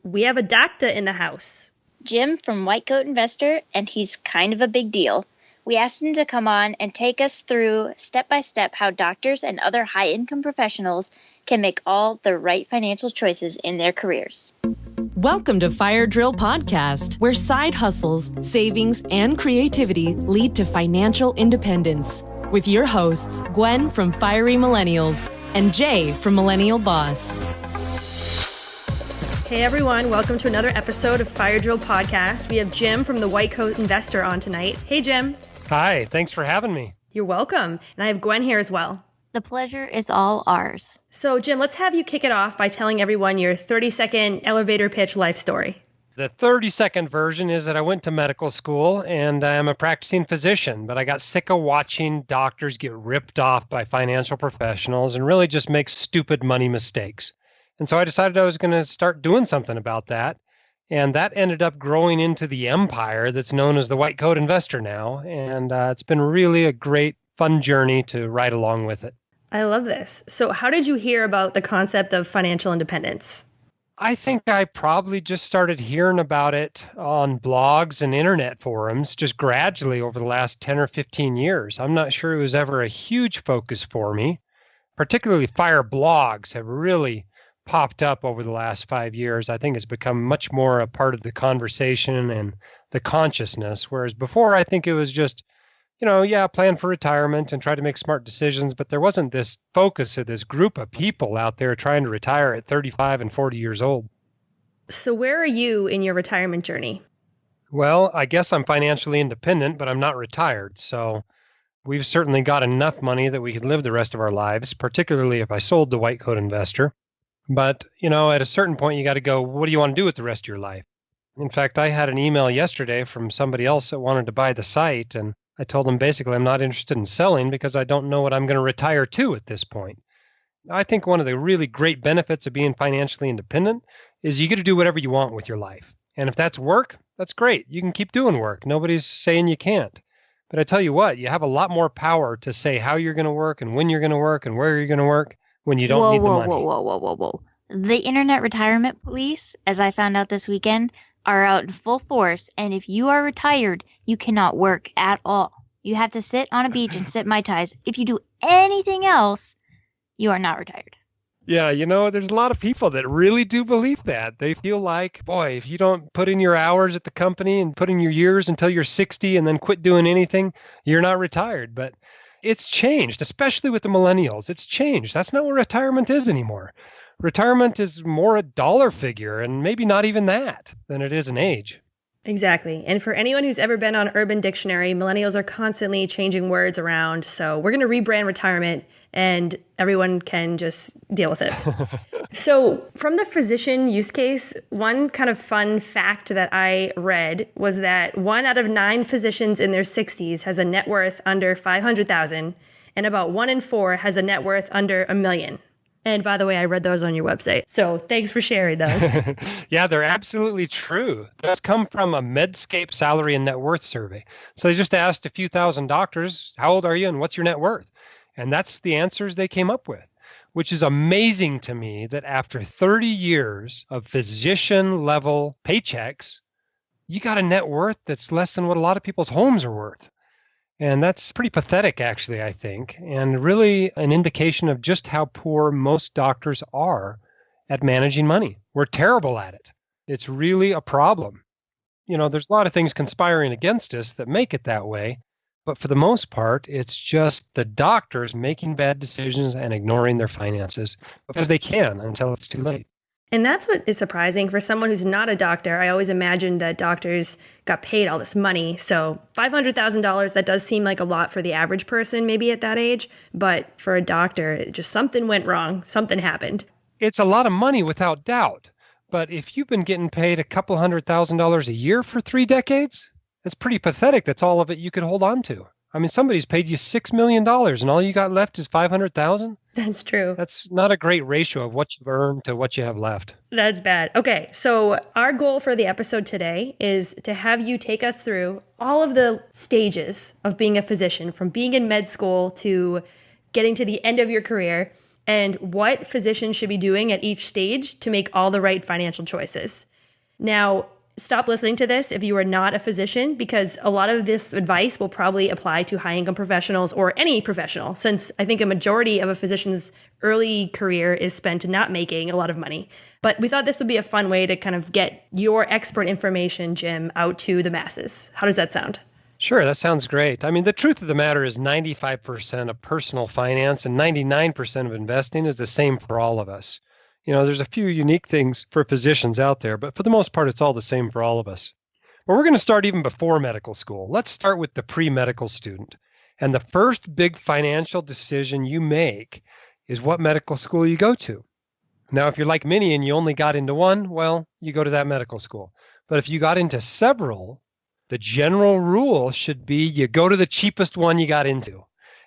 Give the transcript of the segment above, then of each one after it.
we have a doctor in the house. Jim from White Coat Investor, and he's kind of a big deal. We asked him to come on and take us through step-by-step how doctors and other high-income professionals can make all the right financial choices in their careers. Welcome to Fire Drill Podcast, where side hustles, savings, and creativity lead to financial independence. With your hosts, Gwen from Fiery Millennials and Jay from Millennial Boss. Hey everyone, welcome to another episode of Fire Drill Podcast. We have Jim from the White Coat Investor on tonight. Hey Jim. Hi, thanks for having me. You're welcome. And I have Gwen here as well. The pleasure is all ours. So Jim, let's have you kick it off by telling everyone your 30-second elevator pitch life story. The 30-second version is that I went to medical school and I'm a practicing physician, but I got sick of watching doctors get ripped off by financial professionals and really just make stupid money mistakes. And so I decided I was going to start doing something about that. And that ended up growing into the empire that's known as the White Coat Investor now. And it's been really a great, fun journey to ride along with it. I love this. So how did you hear about the concept of financial independence? I think I probably just started hearing about it on blogs and internet forums just gradually over the last 10 or 15 years. I'm not sure it was ever a huge focus for me. Particularly fire blogs have really popped up over the last 5 years. I think it's become much more a part of the conversation and the consciousness, whereas before I think it was just, plan for retirement and try to make smart decisions, but there wasn't this focus of this group of people out there trying to retire at 35 and 40 years old. So where are you in your retirement journey? Well, I guess I'm financially independent, but I'm not retired. So we've certainly got enough money that we could live the rest of our lives, particularly if I sold the White Coat Investor. But, at a certain point, you got to go, what do you want to do with the rest of your life? In fact, I had an email yesterday from somebody else that wanted to buy the site. And I told them basically I'm not interested in selling because I don't know what I'm going to retire to at this point. I think one of the really great benefits of being financially independent is you get to do whatever you want with your life. And if that's work, that's great. You can keep doing work. Nobody's saying you can't. But I tell you what, you have a lot more power to say how you're going to work and when you're going to work and where you're going to work when you don't need the money. Whoa. The Internet Retirement Police, as I found out this weekend, are out in full force. And if you are retired, you cannot work at all. You have to sit on a beach and sip Mai Tais. If you do anything else, you are not retired. Yeah, there's a lot of people that really do believe that. They feel like, boy, if you don't put in your hours at the company and put in your years until you're 60 and then quit doing anything, you're not retired. But it's changed, especially with the millennials. It's changed. That's not what retirement is anymore. Retirement is more a dollar figure, and maybe not even that, than it is an age. Exactly. And for anyone who's ever been on Urban Dictionary, millennials are constantly changing words around. So we're going to rebrand retirement and everyone can just deal with it. So from the physician use case, one kind of fun fact that I read was that 1 out of 9 physicians in their 60s has a net worth under $500,000 and about 1 in 4 has a net worth under $1 million. And by the way, I read those on your website. So thanks for sharing those. Yeah, they're absolutely true. Those come from a Medscape salary and net worth survey. So they just asked a few thousand doctors, how old are you and what's your net worth? And that's the answers they came up with, which is amazing to me that after 30 years of physician level paychecks, you got a net worth that's less than what a lot of people's homes are worth. And that's pretty pathetic, actually, I think, and really an indication of just how poor most doctors are at managing money. We're terrible at it. It's really a problem. There's a lot of things conspiring against us that make it that way. But for the most part, it's just the doctors making bad decisions and ignoring their finances because they can until it's too late. And that's what is surprising for someone who's not a doctor. I always imagined that doctors got paid all this money. So $500,000, that does seem like a lot for the average person, maybe at that age. But for a doctor, just something went wrong. Something happened. It's a lot of money without doubt. But if you've been getting paid a couple $100,000 a year for 3 decades, it's pretty pathetic. That's all of it you could hold on to. I mean, somebody's paid you $6 million and all you got left is $500,000. That's true. That's not a great ratio of what you've earned to what you have left. That's bad. Okay, so our goal for the episode today is to have you take us through all of the stages of being a physician, from being in med school to getting to the end of your career. and what physicians should be doing at each stage to make all the right financial choices. Now, stop listening to this if you are not a physician, because a lot of this advice will probably apply to high-income professionals or any professional, since I think a majority of a physician's early career is spent not making a lot of money. But we thought this would be a fun way to kind of get your expert information, Jim, out to the masses. How does that sound? Sure, that sounds great. I mean, the truth of the matter is 95% of personal finance and 99% of investing is the same for all of us. There's a few unique things for physicians out there, but for the most part, it's all the same for all of us. But we're going to start even before medical school. Let's start with the pre-medical student. And the first big financial decision you make is what medical school you go to. Now, if you're like Minnie and you only got into one, well, you go to that medical school. But if you got into several, the general rule should be you go to the cheapest one you got into.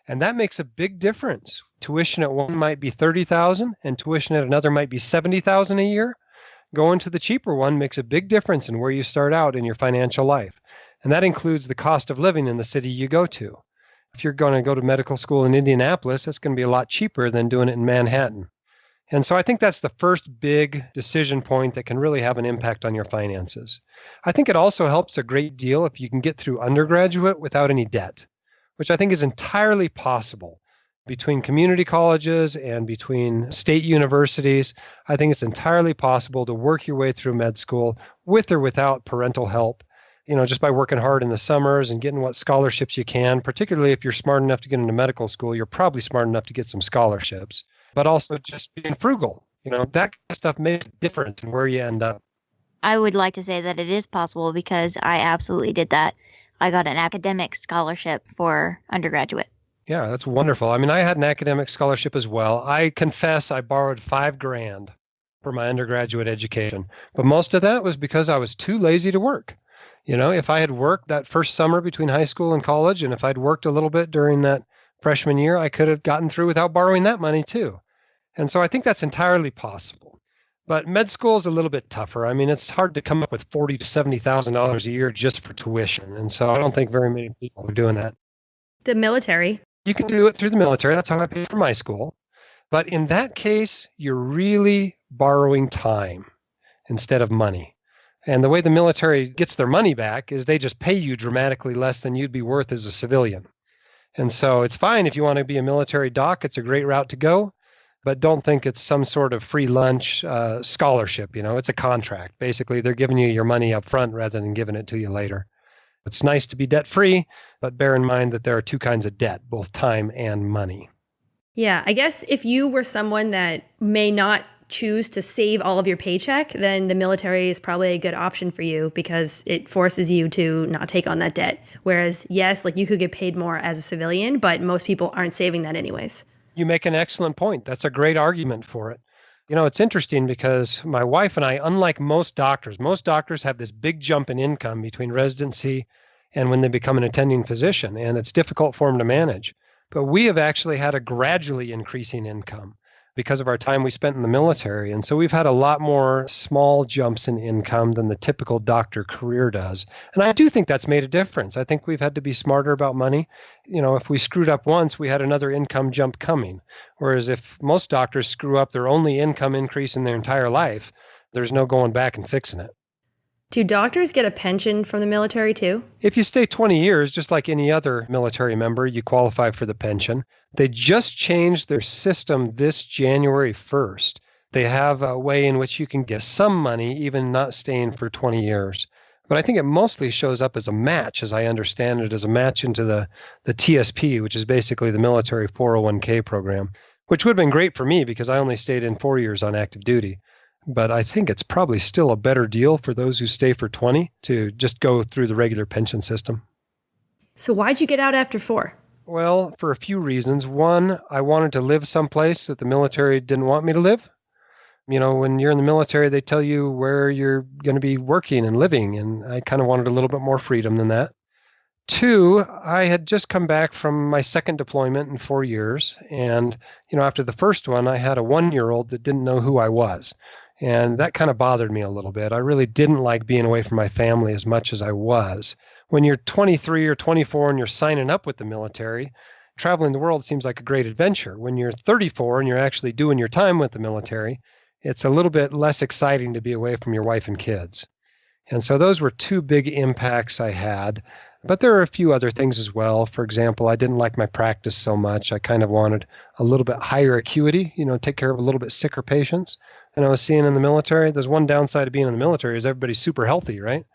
And that makes a big difference. Tuition at one might be $30,000 and tuition at another might be $70,000 a year. Going to the cheaper one makes a big difference in where you start out in your financial life. And that includes the cost of living in the city you go to. If you're going to go to medical school in Indianapolis, that's going to be a lot cheaper than doing it in Manhattan. And so I think that's the first big decision point that can really have an impact on your finances. I think it also helps a great deal if you can get through undergraduate without any debt, which I think is entirely possible. Between community colleges and between state universities, I think it's entirely possible to work your way through med school with or without parental help, just by working hard in the summers and getting what scholarships you can. Particularly if you're smart enough to get into medical school, you're probably smart enough to get some scholarships, but also just being frugal. That kind of stuff makes a difference in where you end up. I would like to say that it is possible because I absolutely did that. I got an academic scholarship for undergraduate. Yeah, that's wonderful. I mean, I had an academic scholarship as well. I confess I borrowed $5,000 for my undergraduate education, but most of that was because I was too lazy to work. If I had worked that first summer between high school and college, and if I'd worked a little bit during that freshman year, I could have gotten through without borrowing that money too. And so I think that's entirely possible. But med school is a little bit tougher. I mean, it's hard to come up with $40,000 to $70,000 a year just for tuition. And so I don't think very many people are doing that. The military. You can do it through the military. That's how I paid for my school. But in that case, you're really borrowing time instead of money. And the way the military gets their money back is they just pay you dramatically less than you'd be worth as a civilian. And so it's fine if you want to be a military doc. It's a great route to go. But don't think it's some sort of free lunch scholarship. It's a contract. Basically, they're giving you your money up front rather than giving it to you later. It's nice to be debt-free, but bear in mind that there are two kinds of debt, both time and money. Yeah, I guess if you were someone that may not choose to save all of your paycheck, then the military is probably a good option for you because it forces you to not take on that debt. Whereas, yes, you could get paid more as a civilian, but most people aren't saving that anyways. You make an excellent point. That's a great argument for it. It's interesting because my wife and I, unlike most doctors have this big jump in income between residency and when they become an attending physician, and it's difficult for them to manage. But we have actually had a gradually increasing income because of our time we spent in the military. And so we've had a lot more small jumps in income than the typical doctor career does. And I do think that's made a difference. I think we've had to be smarter about money. If we screwed up once, we had another income jump coming. Whereas if most doctors screw up their only income increase in their entire life, there's no going back and fixing it. Do doctors get a pension from the military too? If you stay 20 years, just like any other military member, you qualify for the pension. They just changed their system this January 1st. They have a way in which you can get some money, even not staying for 20 years. But I think it mostly shows up as a match, as I understand it, as a match into the TSP, which is basically the military 401k program, which would have been great for me because I only stayed in 4 years on active duty. But I think it's probably still a better deal for those who stay for 20 to just go through the regular pension system. So why'd you get out after 4? Well, for a few reasons. One, I wanted to live someplace that the military didn't want me to live. When you're in the military, they tell you where you're going to be working and living, and I kind of wanted a little bit more freedom than that. 2, I had just come back from my second deployment in 4 years, and after the first one, I had a 1-year-old that didn't know who I was. And that kind of bothered me a little bit. I really didn't like being away from my family as much as I was. When you're 23 or 24 and you're signing up with the military, traveling the world seems like a great adventure. When you're 34 and you're actually doing your time with the military, it's a little bit less exciting to be away from your wife and kids. And so those were two big impacts I had. But there are a few other things as well. For example, I didn't like my practice so much. I kind of wanted a little bit higher acuity, take care of a little bit sicker patients than I was seeing in the military. There's one downside of being in the military is everybody's super healthy, right?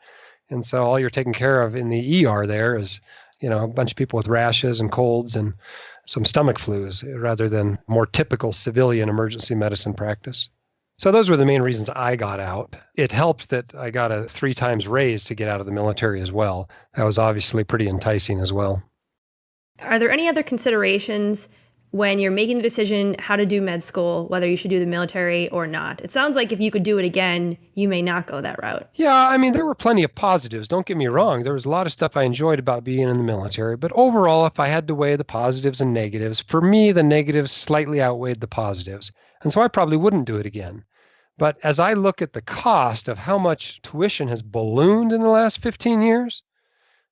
And so all you're taking care of in the ER there is, a bunch of people with rashes and colds and some stomach flus rather than more typical civilian emergency medicine practice. So those were the main reasons I got out. It helped that I got a 3 times raise to get out of the military as well. That was obviously pretty enticing as well. Are there any other considerations when you're making the decision how to do med school, whether you should do the military or not? It sounds like if you could do it again, you may not go that route. Yeah, there were plenty of positives. Don't get me wrong. There was a lot of stuff I enjoyed about being in the military. But overall, if I had to weigh the positives and negatives, for me, the negatives slightly outweighed the positives. And so I probably wouldn't do it again. But as I look at the cost of how much tuition has ballooned in the last 15 years,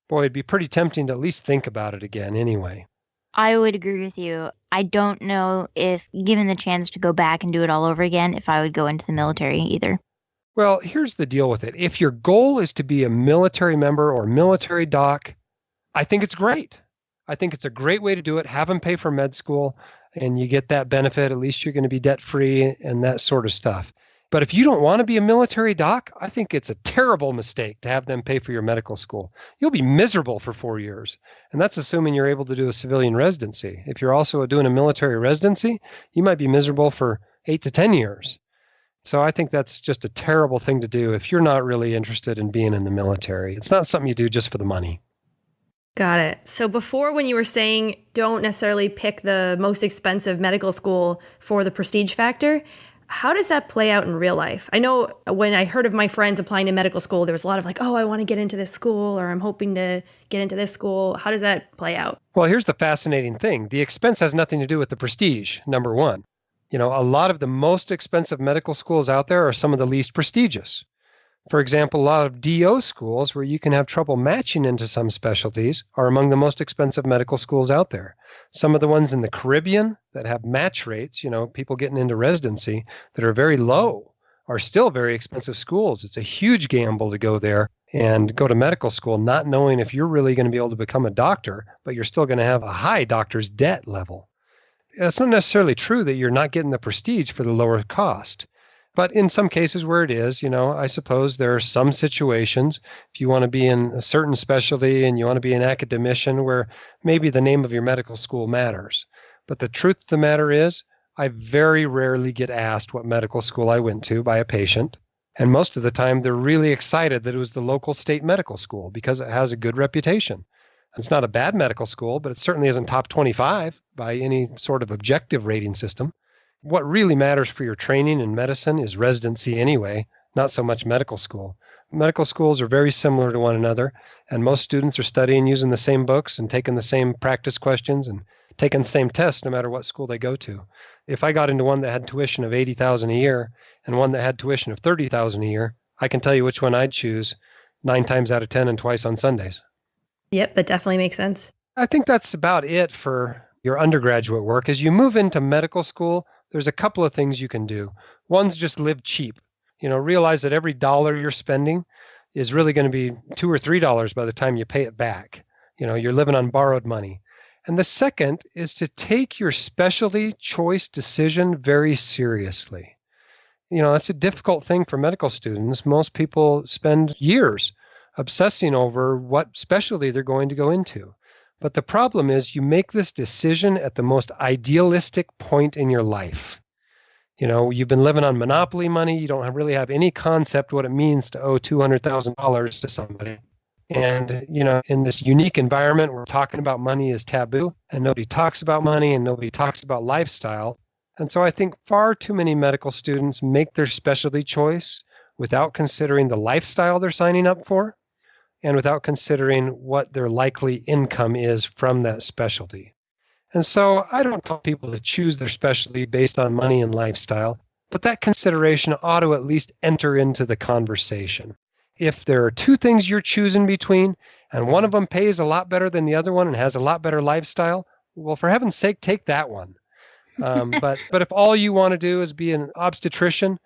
boy, it'd be pretty tempting to at least think about it again anyway. I would agree with you. I don't know if, given the chance to go back and do it all over again, if I would go into the military either. Well, here's the deal with it. If your goal is to be a military member or military doc, I think it's great. I think it's a great way to do it. Have them pay for med school, and you get that benefit. At least you're going to be debt-free and that sort of stuff. But if you don't want to be a military doc, I think it's a terrible mistake to have them pay for your medical school. You'll be miserable for 4 years. And that's assuming you're able to do a civilian residency. If you're also doing a military residency, you might be miserable for 8 to 10 years. So I think that's just a terrible thing to do if you're not really interested in being in the military. It's not something you do just for the money. Got it. So before, when you were saying don't necessarily pick the most expensive medical school for the prestige factor, how does that play out in real life? I know when I heard of my friends applying to medical school, there was a lot of like, oh, I want to get into this school, or I'm hoping to get into this school. How does that play out? Well, here's the fascinating thing. The expense has nothing to do with the prestige, number one. A lot of the most expensive medical schools out there are some of the least prestigious. For example, a lot of DO schools where you can have trouble matching into some specialties are among the most expensive medical schools out there. Some of the ones in the Caribbean that have match rates, people getting into residency that are very low, are still very expensive schools. It's a huge gamble to go there and go to medical school not knowing if you're really going to be able to become a doctor, but you're still going to have a high doctor's debt level. It's not necessarily true that you're not getting the prestige for the lower cost. But in some cases where it is, I suppose there are some situations, if you want to be in a certain specialty and you want to be an academician, where maybe the name of your medical school matters. But the truth of the matter is, I very rarely get asked what medical school I went to by a patient. And most of the time, they're really excited that it was the local state medical school because it has a good reputation. It's not a bad medical school, but it certainly isn't top 25 by any sort of objective rating system. What really matters for your training in medicine is residency anyway, not so much medical school. Medical schools are very similar to one another, and most students are studying using the same books and taking the same practice questions and taking the same tests no matter what school they go to. If I got into one that had tuition of $80,000 a year and one that had tuition of $30,000 a year, I can tell you which one I'd choose 9 times out of 10 and twice on Sundays. Yep, that definitely makes sense. I think that's about it for your undergraduate work. As you move into medical school, there's a couple of things you can do. One's just live cheap. Realize that every dollar you're spending is really going to be $2 or $3 by the time you pay it back. You're living on borrowed money. And the second is to take your specialty choice decision very seriously. That's a difficult thing for medical students. Most people spend years obsessing over what specialty they're going to go into. But the problem is you make this decision at the most idealistic point in your life. You've been living on monopoly money. You don't really have any concept what it means to owe $200,000 to somebody. And, in this unique environment where talking about money is taboo and nobody talks about money and nobody talks about lifestyle. And so I think far too many medical students make their specialty choice without considering the lifestyle they're signing up for, and without considering what their likely income is from that specialty. And so I don't tell people to choose their specialty based on money and lifestyle, but that consideration ought to at least enter into the conversation. If there are 2 things you're choosing between, and one of them pays a lot better than the other one and has a lot better lifestyle, Well, for heaven's sake, take that one. But if all you want to do is be an obstetrician,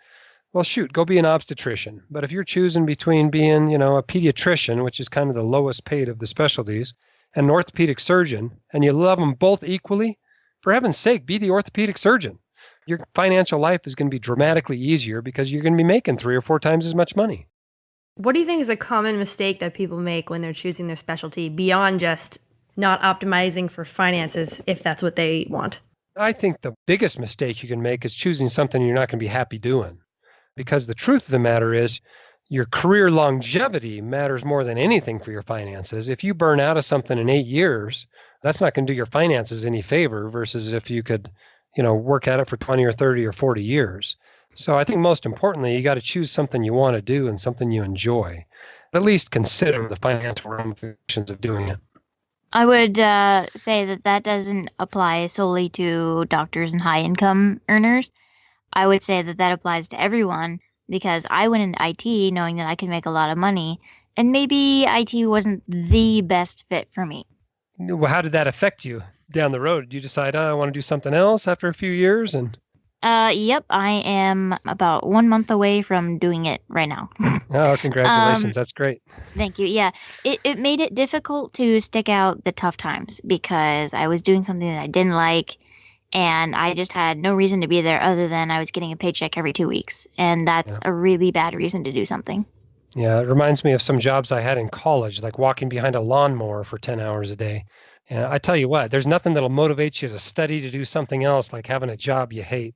well, shoot, go be an obstetrician. But if you're choosing between being, a pediatrician, which is kind of the lowest paid of the specialties, and an orthopedic surgeon, and you love them both equally, for heaven's sake, be the orthopedic surgeon. Your financial life is going to be dramatically easier because you're going to be making 3 or 4 times as much money. What do you think is a common mistake that people make when they're choosing their specialty beyond just not optimizing for finances if that's what they want? I think the biggest mistake you can make is choosing something you're not going to be happy doing. Because the truth of the matter is, your career longevity matters more than anything for your finances. If you burn out of something in 8 years, that's not going to do your finances any favor versus if you could, work at it for 20 or 30 or 40 years. So I think most importantly, you got to choose something you want to do and something you enjoy. At least consider the financial ramifications of doing it. I would say that doesn't apply solely to doctors and high income earners. I would say that applies to everyone because I went into IT knowing that I could make a lot of money, and maybe IT wasn't the best fit for me. Well, how did that affect you down the road? Did you decide, I want to do something else after a few years? Yep, I am about 1 month away from doing it right now. Oh, congratulations. That's great. Thank you. Yeah, it made it difficult to stick out the tough times because I was doing something that I didn't like, and I just had no reason to be there other than I was getting a paycheck every 2 weeks, and that's a really bad reason to do something. Yeah, it reminds me of some jobs I had in college, like walking behind a lawnmower for 10 hours a day. And I tell you what, there's nothing that'll motivate you to study to do something else like having a job you hate.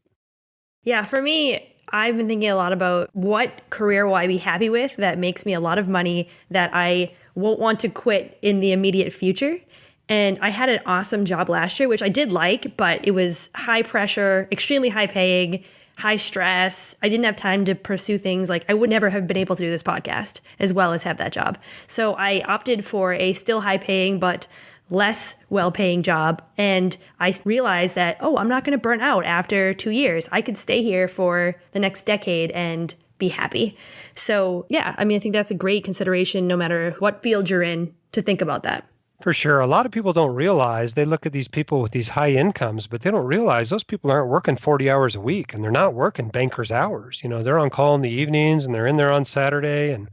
Yeah, for me, I've been thinking a lot about what career will I be happy with that makes me a lot of money that I won't want to quit in the immediate future. And I had an awesome job last year, which I did like, but it was high pressure, extremely high paying, high stress. I didn't have time to pursue things like I would never have been able to do this podcast as well as have that job. So I opted for a still high paying, but less well-paying job. And I realized that, I'm not going to burn out after 2 years. I could stay here for the next decade and be happy. So yeah, I think that's a great consideration no matter what field you're in to think about that. For sure. A lot of people don't realize, they look at these people with these high incomes, but they don't realize those people aren't working 40 hours a week and they're not working banker's hours. They're on call in the evenings and they're in there on Saturday. And,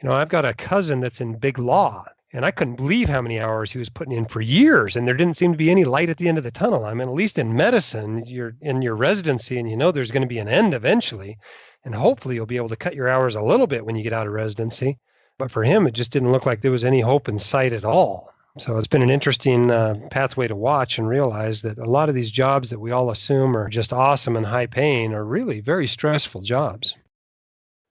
I've got a cousin that's in big law. And I couldn't believe how many hours he was putting in for years. And there didn't seem to be any light at the end of the tunnel. At least in medicine, you're in your residency and there's going to be an end eventually. And hopefully you'll be able to cut your hours a little bit when you get out of residency. But for him, it just didn't look like there was any hope in sight at all. So it's been an interesting pathway to watch and realize that a lot of these jobs that we all assume are just awesome and high paying are really very stressful jobs.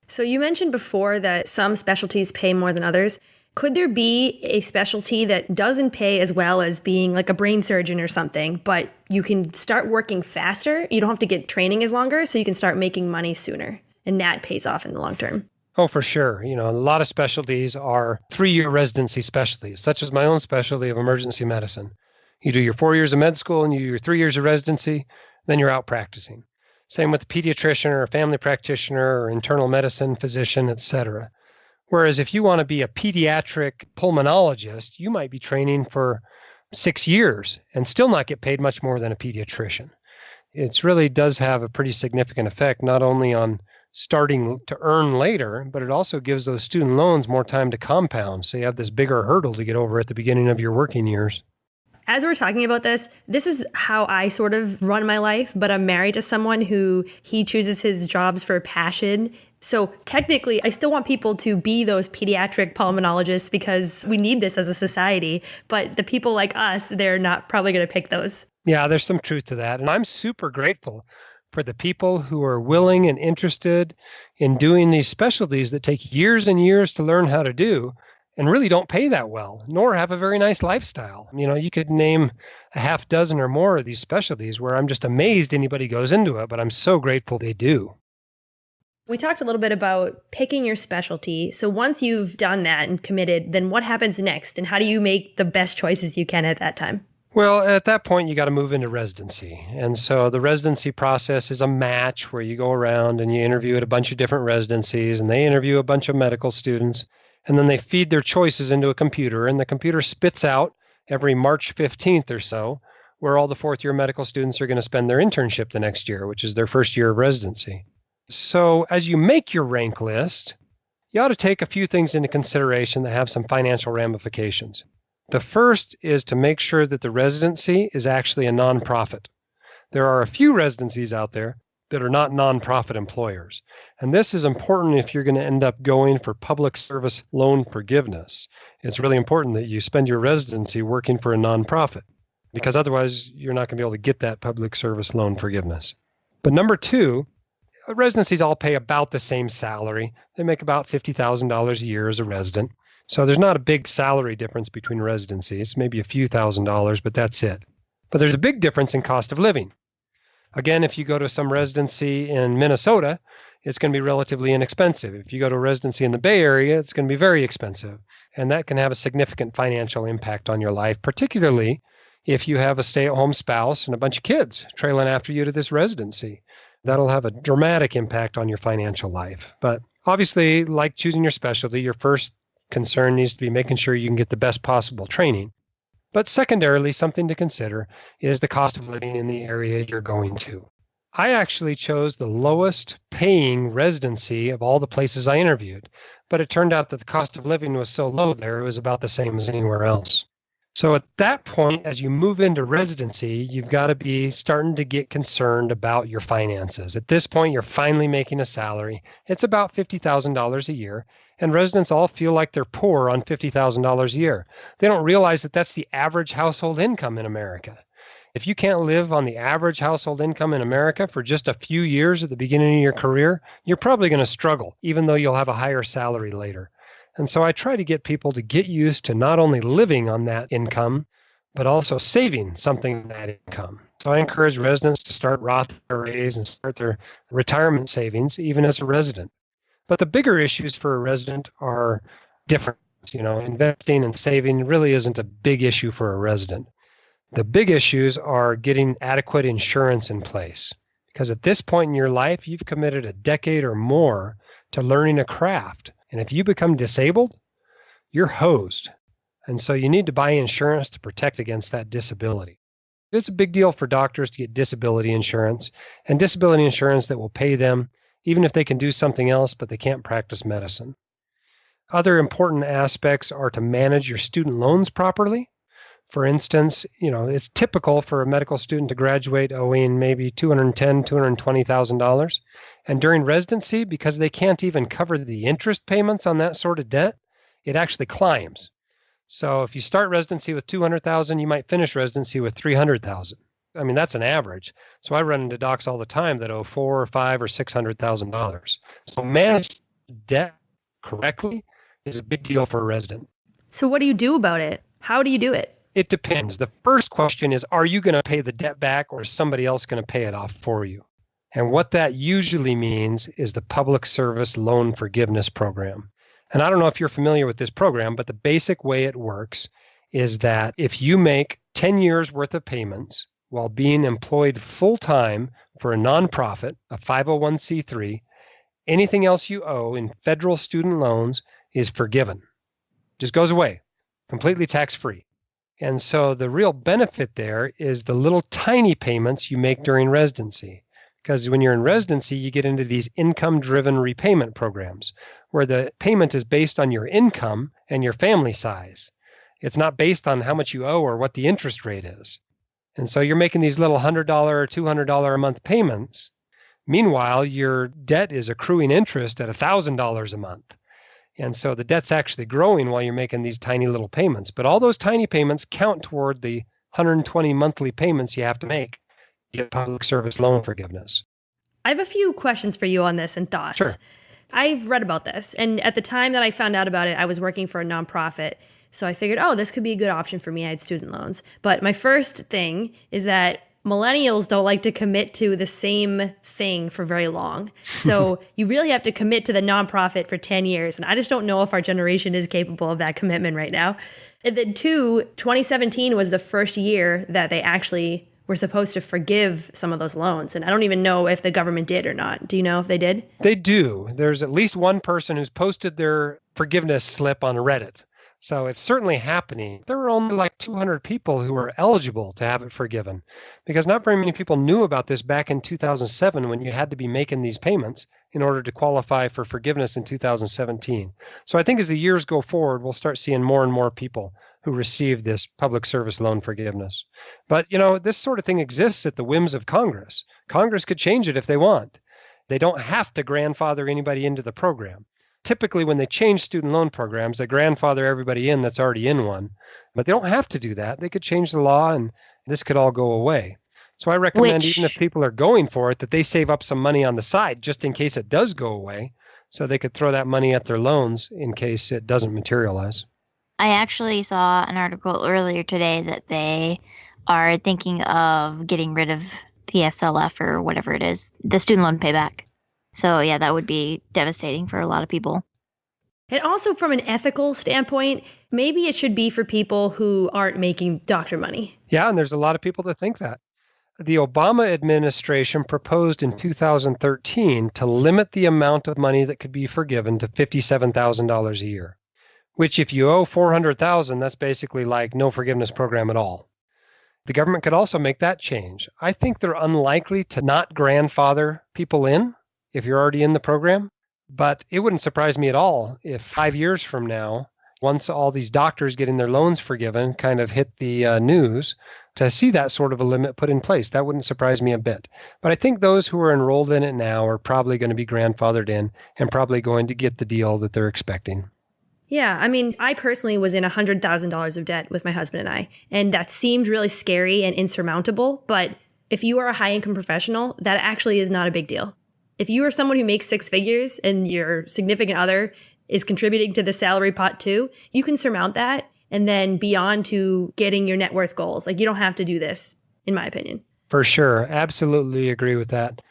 So you mentioned before that some specialties pay more than others. Could there be a specialty that doesn't pay as well as being like a brain surgeon or something, but you can start working faster? You don't have to get training as longer, so you can start making money sooner. And that pays off in the long term. Oh, for sure. A lot of specialties are 3-year residency specialties, such as my own specialty of emergency medicine. You do your 4 years of med school and you do your 3 years of residency, then you're out practicing. Same with a pediatrician or a family practitioner or internal medicine physician, etc. Whereas if you want to be a pediatric pulmonologist, you might be training for 6 years and still not get paid much more than a pediatrician. It really does have a pretty significant effect, not only on starting to earn later, but it also gives those student loans more time to compound. So you have this bigger hurdle to get over at the beginning of your working years. As we're talking about this is how I sort of run my life, but I'm married to someone who he chooses his jobs for passion. So technically, I still want people to be those pediatric pulmonologists because we need this as a society. But the people like us, they're not probably going to pick those. Yeah, there's some truth to that. And I'm super grateful for the people who are willing and interested in doing these specialties that take years and years to learn how to do and really don't pay that well, nor have a very nice lifestyle. You could name a half dozen or more of these specialties where I'm just amazed anybody goes into it, but I'm so grateful they do. We talked a little bit about picking your specialty. So once you've done that and committed, then what happens next? And how do you make the best choices you can at that time? Well, at that point, you got to move into residency. And so the residency process is a match where you go around and you interview at a bunch of different residencies and they interview a bunch of medical students. And then they feed their choices into a computer and the computer spits out every March 15th or so where all the fourth-year medical students are going to spend their internship the next year, which is their first year of residency. So as you make your rank list, you ought to take a few things into consideration that have some financial ramifications. The first is to make sure that the residency is actually a nonprofit. There are a few residencies out there that are not nonprofit employers. And this is important if you're going to end up going for public service loan forgiveness. It's really important that you spend your residency working for a nonprofit, because otherwise you're not going to be able to get that public service loan forgiveness. But number two, residencies all pay about the same salary. They make about $50,000 a year as a resident. So there's not a big salary difference between residencies, maybe a few $1,000s, but that's it. But there's a big difference in cost of living. Again, if you go to some residency in Minnesota, it's going to be relatively inexpensive. If you go to a residency in the Bay Area, it's going to be very expensive. And that can have a significant financial impact on your life, particularly if you have a stay-at-home spouse and a bunch of kids trailing after you to this residency. That'll have a dramatic impact on your financial life. But obviously, like choosing your specialty, your first concern needs to be making sure you can get the best possible training. But secondarily, something to consider is the cost of living in the area you're going to. I actually chose the lowest paying residency of all the places I interviewed, but it turned out that the cost of living was so low there, it was about the same as anywhere else. So at that point, as you move into residency, you've got to be starting to get concerned about your finances. At this point, you're finally making a salary. It's about $50,000 a year, and residents all feel like they're poor on $50,000 a year. They don't realize that that's the average household income in America. If you can't live on the average household income in America for just a few years at the beginning of your career, you're probably going to struggle, even though you'll have a higher salary later. And so I try to get people to get used to not only living on that income, but also saving something in that income. So I encourage residents to start Roth IRAs and start their retirement savings, even as a resident. But the bigger issues for a resident are different. Investing and saving really isn't a big issue for a resident. The big issues are getting adequate insurance in place. Because at this point in your life, you've committed a decade or more to learning a craft. And if you become disabled, you're hosed. And so you need to buy insurance to protect against that disability. It's a big deal for doctors to get disability insurance, and disability insurance that will pay them even if they can do something else, but they can't practice medicine. Other important aspects are to manage your student loans properly. For instance, it's typical for a medical student to graduate owing maybe $210,000, $220,000. And during residency, because they can't even cover the interest payments on that sort of debt, it actually climbs. So if you start residency with $200,000, you might finish residency with $300,000. I mean, that's an average. So I run into docs all the time that owe $400,000 or $500,000 or $600,000. So manage debt correctly is a big deal for a resident. So what do you do about it? How do you do it? It depends. The first question is, are you going to pay the debt back, or is somebody else going to pay it off for you? And what that usually means is the Public Service Loan Forgiveness Program. And I don't know if you're familiar with this program, but the basic way it works is that if you make 10 years worth of payments while being employed full-time for a nonprofit, a 501c3, anything else you owe in federal student loans is forgiven. Just goes away, completely tax-free. And so the real benefit there is the little tiny payments you make during residency. Because when you're in residency, you get into these income-driven repayment programs where the payment is based on your income and your family size. It's not based on how much you owe or what the interest rate is. And so you're making these little $100 or $200 a month payments. Meanwhile, your debt is accruing interest at $1,000 a month. And so the debt's actually growing while you're making these tiny little payments. But all those tiny payments count toward the 120 monthly payments you have to make to get public service loan forgiveness. I have a few questions for you on this and thoughts. Sure. I've read about this. And at the time that I found out about it, I was working for a nonprofit. So I figured, this could be a good option for me. I had student loans. But my first thing is that millennials don't like to commit to the same thing for very long. So you really have to commit to the nonprofit for 10 years. And I just don't know if our generation is capable of that commitment right now. And then 2017 was the first year that they actually were supposed to forgive some of those loans. And I don't even know if the government did or not. Do you know if they did? They do. There's at least one person who's posted their forgiveness slip on Reddit. So it's certainly happening. There were only like 200 people who were eligible to have it forgiven because not very many people knew about this back in 2007 when you had to be making these payments in order to qualify for forgiveness in 2017. So I think as the years go forward, we'll start seeing more and more people who receive this public service loan forgiveness. But, this sort of thing exists at the whims of Congress. Congress could change it if they want. They don't have to grandfather anybody into the program. Typically, when they change student loan programs, they grandfather everybody in that's already in one. But they don't have to do that. They could change the law and this could all go away. So I recommend, even if people are going for it, that they save up some money on the side just in case it does go away, so they could throw that money at their loans in case it doesn't materialize. I actually saw an article earlier today that they are thinking of getting rid of PSLF or whatever it is, the student loan payback. So yeah, that would be devastating for a lot of people. And also from an ethical standpoint, maybe it should be for people who aren't making doctor money. Yeah, and there's a lot of people that think that. The Obama administration proposed in 2013 to limit the amount of money that could be forgiven to $57,000 a year, which if you owe $400,000, that's basically like no forgiveness program at all. The government could also make that change. I think they're unlikely to not grandfather people in if you're already in the program, but it wouldn't surprise me at all if 5 years from now, once all these doctors getting their loans forgiven kind of hit the news, to see that sort of a limit put in place. That wouldn't surprise me a bit. But I think those who are enrolled in it now are probably going to be grandfathered in and probably going to get the deal that they're expecting. Yeah, I mean, I personally was in $100,000 of debt with my husband and I, and that seemed really scary and insurmountable. But if you are a high-income professional, that actually is not a big deal. If you are someone who makes six figures and your significant other is contributing to the salary pot too, you can surmount that and then be on to getting your net worth goals. Like, you don't have to do this, in my opinion. For sure. Absolutely agree with that.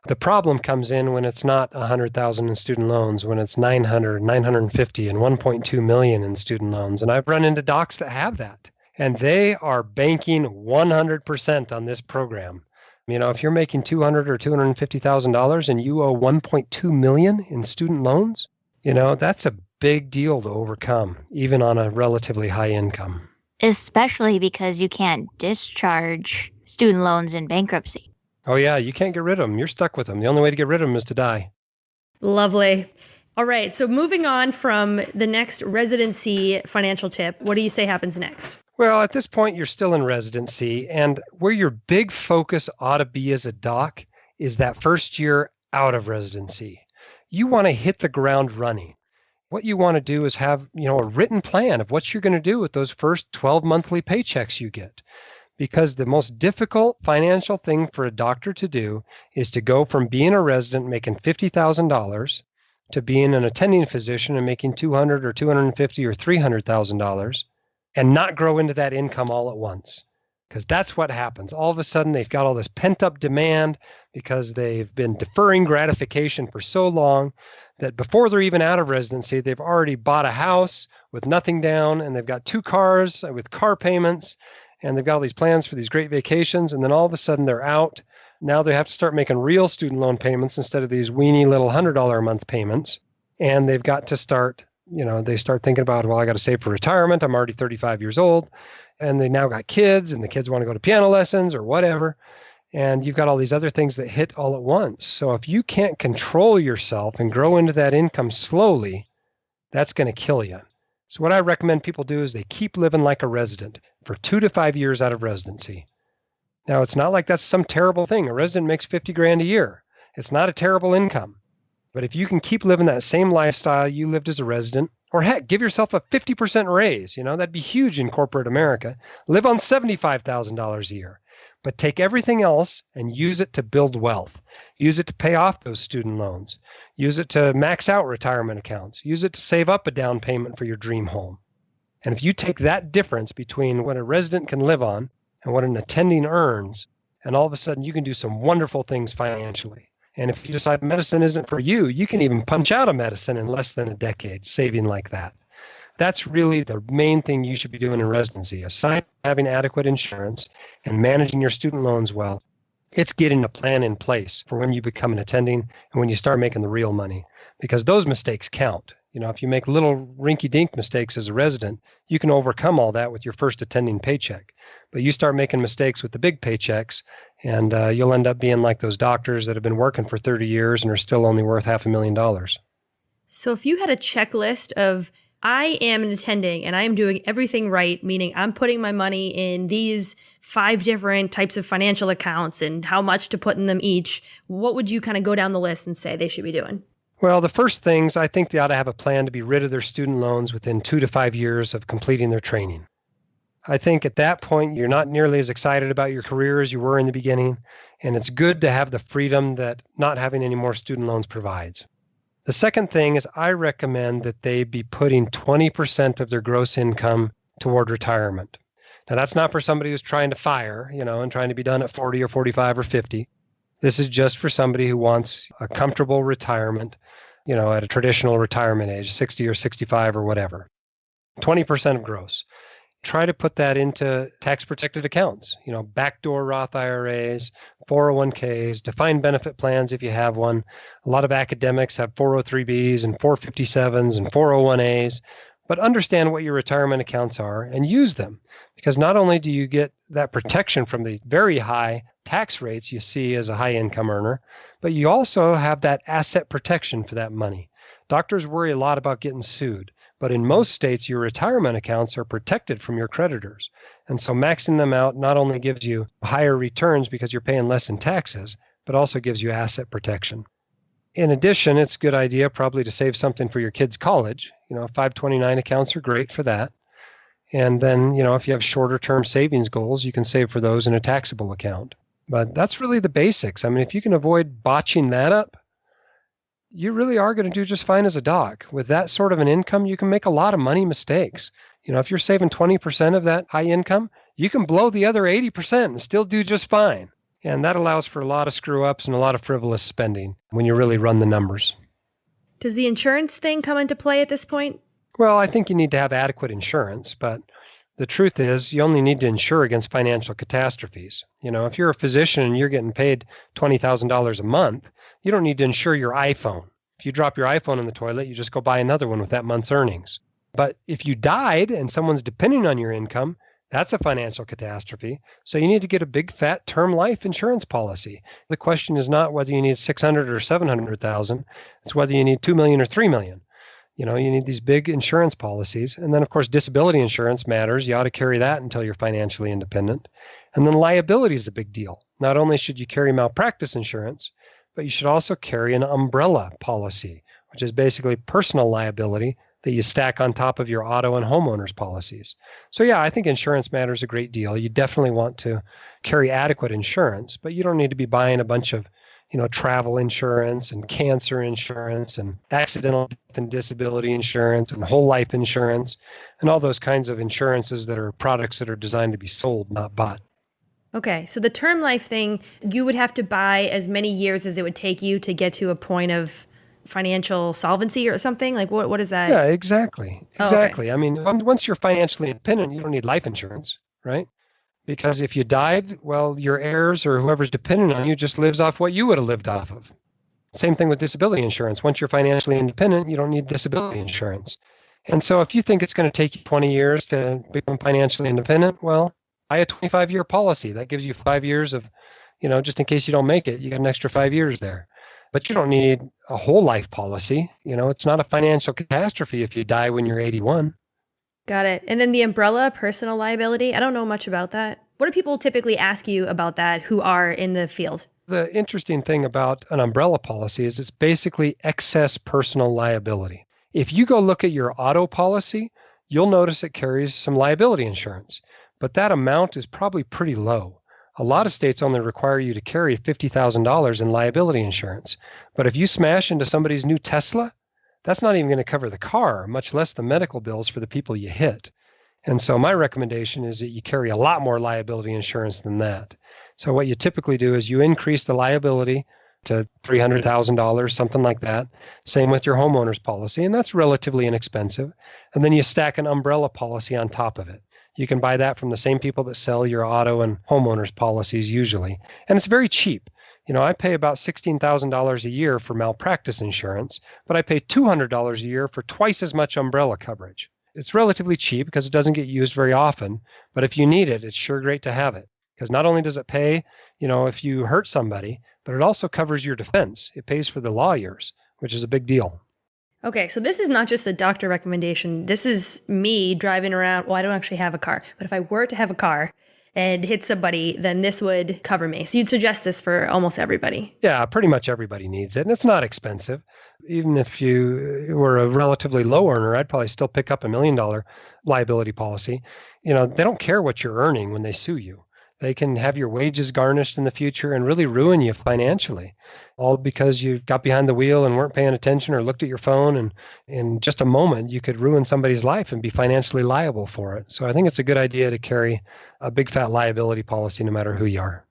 The problem comes in when it's not $100,000 in student loans, when it's $900, $950, and $1.2 million in student loans. And I've run into docs that have that. And they are banking 100% on this program. If you're making $200,000 or $250,000 and you owe $1.2 million in student loans, that's a big deal to overcome, even on a relatively high income. Especially because you can't discharge student loans in bankruptcy. Oh, yeah, you can't get rid of them. You're stuck with them. The only way to get rid of them is to die. Lovely. All right, so moving on from the next residency financial tip, what do you say happens next? Well, at this point, you're still in residency, and where your big focus ought to be as a doc is that first year out of residency. You want to hit the ground running. What you want to do is have, a written plan of what you're going to do with those first 12 monthly paychecks you get. Because the most difficult financial thing for a doctor to do is to go from being a resident making $50,000 to being an attending physician and making $200,000 or $250,000 or $300,000 and not grow into that income all at once. Because that's what happens. All of a sudden, they've got all this pent-up demand because they've been deferring gratification for so long that before they're even out of residency, they've already bought a house with nothing down, and they've got 2 cars with car payments, and they've got all these plans for these great vacations, and then all of a sudden they're out. Now they have to start making real student loan payments instead of these weeny little $100 a month payments, and they've got to start, they start thinking about, well, I got to save for retirement. I'm already 35 years old. And they now got kids, and the kids want to go to piano lessons or whatever. And you've got all these other things that hit all at once. So if you can't control yourself and grow into that income slowly, that's going to kill you. So what I recommend people do is they keep living like a resident for 2 to 5 years out of residency. Now, it's not like that's some terrible thing. A resident makes $50,000 a year. It's not a terrible income. But if you can keep living that same lifestyle you lived as a resident, or heck, give yourself a 50% raise, that'd be huge in corporate America. Live on $75,000 a year, but take everything else and use it to build wealth. Use it to pay off those student loans. Use it to max out retirement accounts. Use it to save up a down payment for your dream home. And if you take that difference between what a resident can live on and what an attending earns, and all of a sudden you can do some wonderful things financially. And if you decide medicine isn't for you, you can even punch out of medicine in less than a decade, saving like that. That's really the main thing you should be doing in residency. Aside from having adequate insurance and managing your student loans well, it's getting a plan in place for when you become an attending and when you start making the real money. Because those mistakes count. If you make little rinky-dink mistakes as a resident, you can overcome all that with your first attending paycheck. But you start making mistakes with the big paychecks, and you'll end up being like those doctors that have been working for 30 years and are still only worth $500,000. So if you had a checklist of, I am an attending and I am doing everything right, meaning I'm putting my money in these 5 different types of financial accounts and how much to put in them each, what would you kind of go down the list and say they should be doing? Well, the first things, I think they ought to have a plan to be rid of their student loans within 2 to 5 years of completing their training. I think at that point, you're not nearly as excited about your career as you were in the beginning, and it's good to have the freedom that not having any more student loans provides. The second thing is I recommend that they be putting 20% of their gross income toward retirement. Now, that's not for somebody who's trying to fire, and trying to be done at 40 or 45 or 50. This is just for somebody who wants a comfortable retirement, at a traditional retirement age, 60 or 65 or whatever. 20% of gross. Try to put that into tax-protected accounts, backdoor Roth IRAs, 401ks, defined benefit plans if you have one. A lot of academics have 403bs and 457s and 401as, but understand what your retirement accounts are and use them, because not only do you get that protection from the very high tax rates you see as a high income earner, but you also have that asset protection for that money. Doctors worry a lot about getting sued, but in most states, your retirement accounts are protected from your creditors. And so maxing them out not only gives you higher returns because you're paying less in taxes, but also gives you asset protection. In addition, it's a good idea probably to save something for your kids' college. 529 accounts are great for that. And then, if you have shorter term savings goals, you can save for those in a taxable account. But that's really the basics. I mean, if you can avoid botching that up, you really are going to do just fine as a doc. With that sort of an income, you can make a lot of money mistakes. If you're saving 20% of that high income, you can blow the other 80% and still do just fine. And that allows for a lot of screw ups and a lot of frivolous spending when you really run the numbers. Does the insurance thing come into play at this point? Well, I think you need to have adequate insurance, but the truth is you only need to insure against financial catastrophes. If you're a physician and you're getting paid $20,000 a month, you don't need to insure your iPhone. If you drop your iPhone in the toilet, you just go buy another one with that month's earnings. But if you died and someone's depending on your income, that's a financial catastrophe. So you need to get a big fat term life insurance policy. The question is not whether you need 600 or 700,000. It's whether you need 2 million or 3 million. You need these big insurance policies. And then, of course, disability insurance matters. You ought to carry that until you're financially independent. And then liability is a big deal. Not only should you carry malpractice insurance, but you should also carry an umbrella policy, which is basically personal liability that you stack on top of your auto and homeowners policies. So yeah, I think insurance matters a great deal. You definitely want to carry adequate insurance, but you don't need to be buying a bunch of travel insurance and cancer insurance and accidental death and disability insurance and whole life insurance and all those kinds of insurances that are products that are designed to be sold, not bought. Okay, so the term life thing, you would have to buy as many years as it would take you to get to a point of financial solvency or something? Like what is that? Yeah, exactly. Exactly. Oh, okay. I mean, once you're financially independent, you don't need life insurance, right? Because if you died, well, your heirs or whoever's dependent on you just lives off what you would have lived off of. Same thing with disability insurance. Once you're financially independent, you don't need disability insurance. And so if you think it's going to take you 20 years to become financially independent, well, buy a 25-year policy. That gives you 5 years of, just in case you don't make it, you got an extra 5 years there. But you don't need a whole life policy. It's not a financial catastrophe if you die when you're 81. Got it. And then the umbrella, personal liability, I don't know much about that. What do people typically ask you about that who are in the field? The interesting thing about an umbrella policy is it's basically excess personal liability. If you go look at your auto policy, you'll notice it carries some liability insurance, but that amount is probably pretty low. A lot of states only require you to carry $50,000 in liability insurance. But if you smash into somebody's new Tesla, that's not even going to cover the car, much less the medical bills for the people you hit. And so my recommendation is that you carry a lot more liability insurance than that. So what you typically do is you increase the liability to $300,000, something like that. Same with your homeowner's policy, and that's relatively inexpensive. And then you stack an umbrella policy on top of it. You can buy that from the same people that sell your auto and homeowners policies usually. And it's very cheap I pay about $16,000 a year for malpractice insurance, but I pay $200 a year for twice as much umbrella coverage. It's relatively cheap because it doesn't get used very often, but if you need it, it's sure great to have it. Because not only does it pay, if you hurt somebody, but it also covers your defense. It pays for the lawyers, which is a big deal. Okay, so this is not just a doctor recommendation. This is me driving around. Well, I don't actually have a car, but if I were to have a car and hit somebody, then this would cover me. So you'd suggest this for almost everybody. Yeah, pretty much everybody needs it. And it's not expensive. Even if you were a relatively low earner, I'd probably still pick up $1 million liability policy. They don't care what you're earning when they sue you. They can have your wages garnished in the future and really ruin you financially, all because you got behind the wheel and weren't paying attention or looked at your phone. And in just a moment, you could ruin somebody's life and be financially liable for it. So I think it's a good idea to carry a big fat liability policy no matter who you are.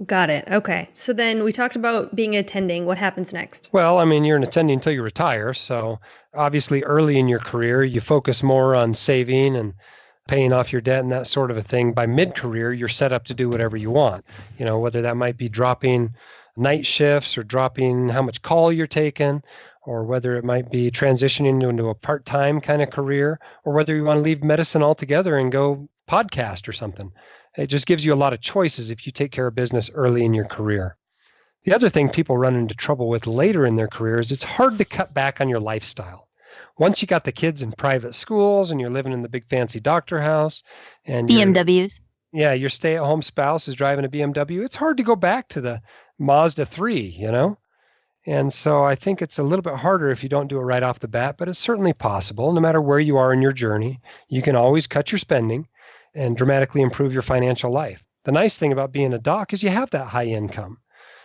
Got it. Okay. So then we talked about being an attending. What happens next? Well, you're an attending until you retire. So obviously early in your career, you focus more on saving and paying off your debt and that sort of a thing. By mid-career, you're set up to do whatever you want, whether that might be dropping night shifts or dropping how much call you're taking, or whether it might be transitioning into a part-time kind of career, or whether you want to leave medicine altogether and go podcast or something. It just gives you a lot of choices if you take care of business early in your career. The other thing people run into trouble with later in their career is it's hard to cut back on your lifestyle. Once you got the kids in private schools and you're living in the big fancy doctor house and BMWs. Your stay-at-home spouse is driving a BMW, it's hard to go back to the Mazda 3, And so I think it's a little bit harder if you don't do it right off the bat, but it's certainly possible. No matter where you are in your journey, you can always cut your spending and dramatically improve your financial life. The nice thing about being a doc is you have that high income.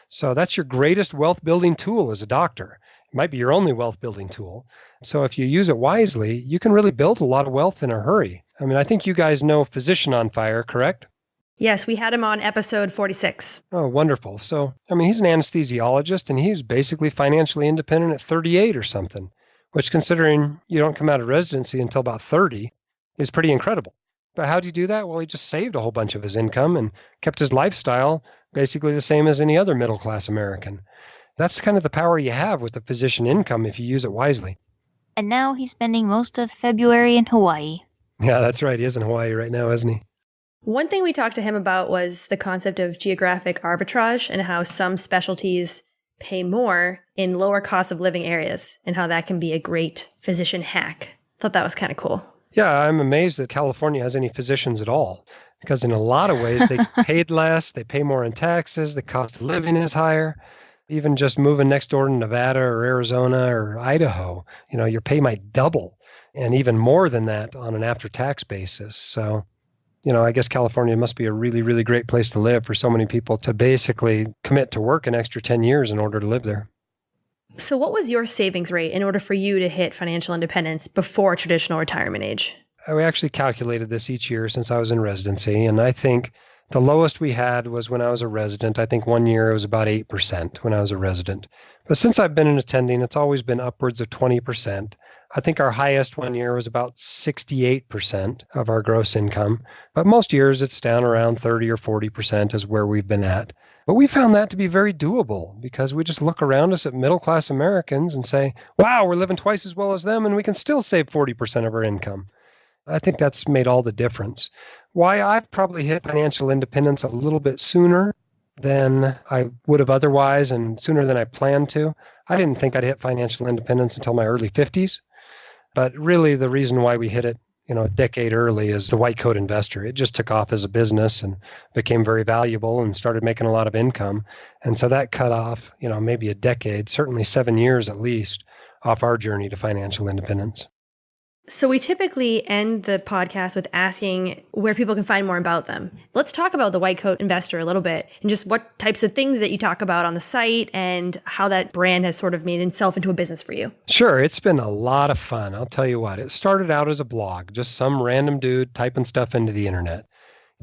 So that's your greatest wealth building tool as a doctor. It might be your only wealth building tool. So if you use it wisely, you can really build a lot of wealth in a hurry. I think you guys know Physician on Fire, correct? Yes, we had him on episode 46. Oh, wonderful. So, he's an anesthesiologist and he's basically financially independent at 38 or something, which considering you don't come out of residency until about 30 is pretty incredible. But how do you do that? Well, he just saved a whole bunch of his income and kept his lifestyle basically the same as any other middle-class American. That's kind of the power you have with the physician income if you use it wisely. And now he's spending most of February in Hawaii. Yeah, that's right. He is in Hawaii right now, isn't he? One thing we talked to him about was the concept of geographic arbitrage and how some specialties pay more in lower cost of living areas and how that can be a great physician hack. Thought that was kind of cool. Yeah, I'm amazed that California has any physicians at all, because in a lot of ways they paid less, they pay more in taxes, the cost of living is higher. Even just moving next door to Nevada or Arizona or Idaho, your pay might double and even more than that on an after-tax basis. So, I guess California must be a really, really great place to live for so many people to basically commit to work an extra 10 years in order to live there. So what was your savings rate in order for you to hit financial independence before traditional retirement age? We actually calculated this each year since I was in residency, and I think the lowest we had was when I was a resident. I think one year it was about 8% when I was a resident. But since I've been an attending, it's always been upwards of 20%. I think our highest one year was about 68% of our gross income. But most years it's down around 30 or 40% is where we've been at. But we found that to be very doable because we just look around us at middle-class Americans and say, wow, we're living twice as well as them and we can still save 40% of our income. I think that's made all the difference. Why I've probably hit financial independence a little bit sooner than I would have otherwise and sooner than I planned to. I didn't think I'd hit financial independence until my early 50s. But really the reason why we hit it, a decade early is the white coat investor. It just took off as a business and became very valuable and started making a lot of income. And so that cut off, maybe a decade, certainly 7 years at least, off our journey to financial independence. So we typically end the podcast with asking where people can find more about them. Let's talk about the white coat investor a little bit and just what types of things that you talk about on the site and how that brand has sort of made itself into a business for you. Sure. It's been a lot of fun. I'll tell you what, it started out as a blog, just some random dude typing stuff into the internet.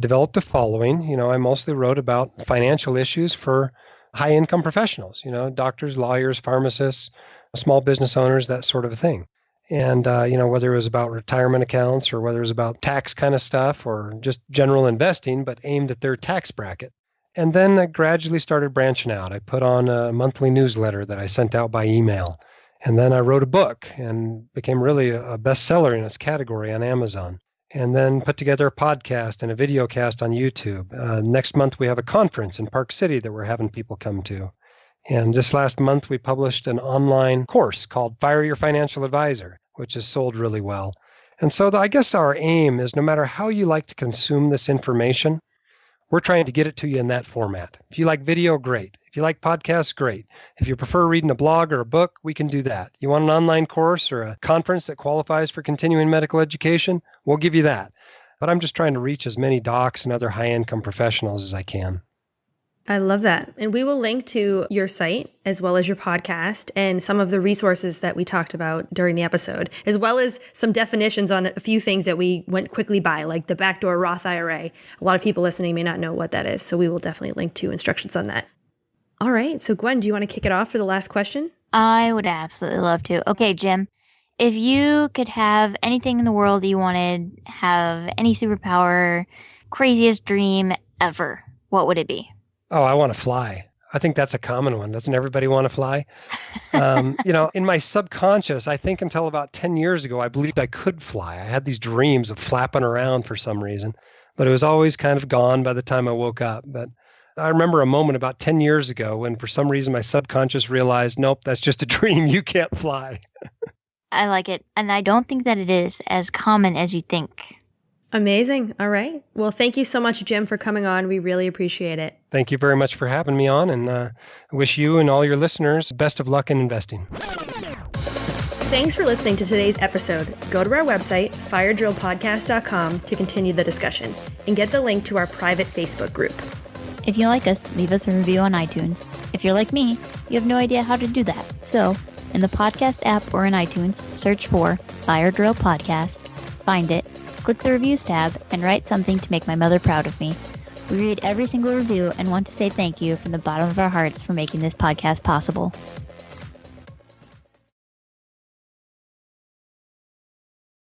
Developed a following. I mostly wrote about financial issues for high income professionals, doctors, lawyers, pharmacists, small business owners, that sort of thing. And, whether it was about retirement accounts or whether it was about tax kind of stuff or just general investing, but aimed at their tax bracket. And then I gradually started branching out. I put on a monthly newsletter that I sent out by email. And then I wrote a book and became really a bestseller in its category on Amazon. And then put together a podcast and a video cast on YouTube. Next month, we have a conference in Park City that we're having people come to. And just last month, we published an online course called Fire Your Financial Advisor, which has sold really well. And so I guess our aim is no matter how you like to consume this information, we're trying to get it to you in that format. If you like video, great. If you like podcasts, great. If you prefer reading a blog or a book, we can do that. You want an online course or a conference that qualifies for continuing medical education? We'll give you that. But I'm just trying to reach as many docs and other high-income professionals as I can. I love that. And we will link to your site as well as your podcast and some of the resources that we talked about during the episode, as well as some definitions on a few things that we went quickly by, like the backdoor Roth IRA. A lot of people listening may not know what that is, so we will definitely link to instructions on that. All right. So Gwen, do you want to kick it off for the last question? I would absolutely love to. Okay, Jim, if you could have anything in the world that you wanted, have any superpower, craziest dream ever, what would it be? Oh, I want to fly. I think that's a common one. Doesn't everybody want to fly? In my subconscious, I think until about 10 years ago, I believed I could fly. I had these dreams of flapping around for some reason, but it was always kind of gone by the time I woke up. But I remember a moment about 10 years ago when for some reason my subconscious realized, nope, that's just a dream. You can't fly. I like it. And I don't think that it is as common as you think. Amazing. All right. Well, thank you so much, Jim, for coming on. We really appreciate it. Thank you very much for having me on, and I wish you and all your listeners best of luck in investing. Thanks for listening to today's episode. Go to our website, firedrillpodcast.com, to continue the discussion and get the link to our private Facebook group. If you like us, leave us a review on iTunes. If you're like me, you have no idea how to do that. So, in the podcast app or in iTunes, search for Fire Drill Podcast, find it, click the reviews tab, and write something to make my mother proud of me. We read every single review and want to say thank you from the bottom of our hearts for making this podcast possible.